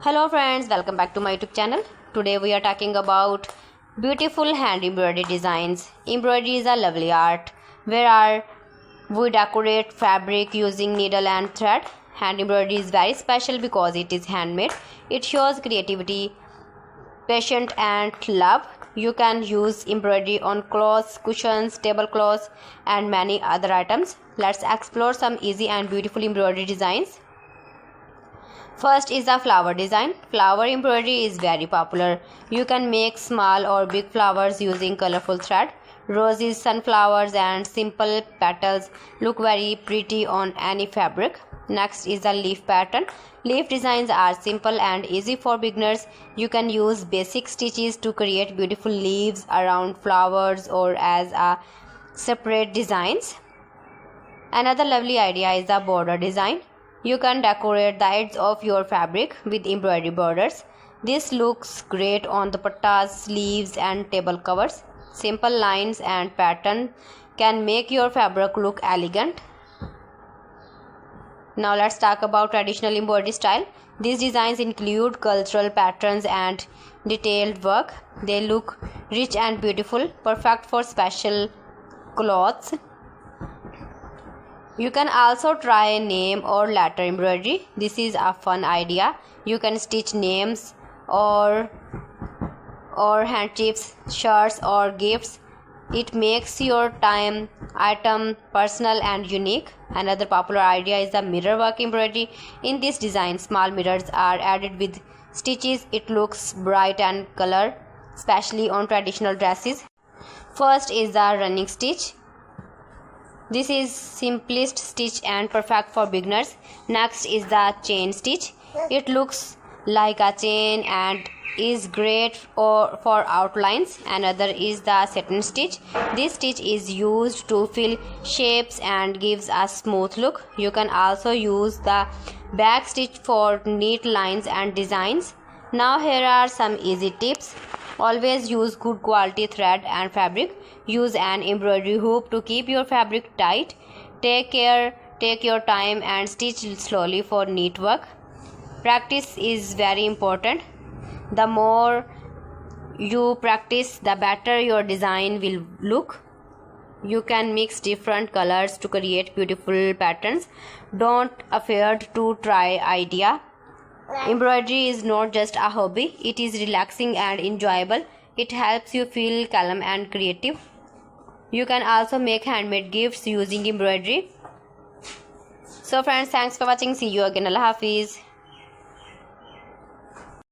Hello friends, welcome back to my YouTube channel. Today we are talking about beautiful hand embroidery designs. Embroidery is a lovely art where we decorate fabric using needle and thread. Hand embroidery is very special because it is handmade. It shows creativity, patience and love. You can use embroidery on clothes, cushions, tablecloths and many other items. Let's explore some easy and beautiful embroidery designs. First is the flower design. Flower embroidery is very popular. You can make small or big flowers using colorful thread. Roses, sunflowers and simple petals look very pretty on any fabric. Next is the leaf pattern. Leaf designs are simple and easy for beginners. You can use basic stitches to create beautiful leaves around flowers or as a separate designs. Another lovely idea is the border design. You can decorate the edges of your fabric with embroidery borders. This looks great on the dupattas, sleeves and table covers. Simple lines and patterns can make your fabric look elegant. Now let's talk about traditional embroidery style. These designs include cultural patterns and detailed work. They look rich and beautiful, perfect for special clothes. You can also try name or letter embroidery. This is a fun idea. You can stitch names or handkerchiefs, shirts or gifts. It makes your item personal and unique. Another popular idea is the mirror work embroidery. In this design, small mirrors are added with stitches. It looks bright and color, especially on traditional dresses. First is the running stitch. This is simplest stitch and perfect for beginners. Next is the chain stitch. It looks like a chain and is great for outlines. Another is the satin stitch. This stitch is used to fill shapes and gives a smooth look. You can also use the back stitch for neat lines and designs. Now here are some easy tips. Always use good quality thread and fabric. Use an embroidery hoop to keep your fabric tight. Take your time and stitch slowly for neat work. Practice is very important. The more you practice, the better your design will look. You can mix different colors to create beautiful patterns. Don't afraid to try idea. Embroidery is not just a hobby, it is relaxing and enjoyable. It helps you feel calm and creative. You can also make handmade gifts using embroidery. So friends, thanks for watching. See you again. Allah Hafiz.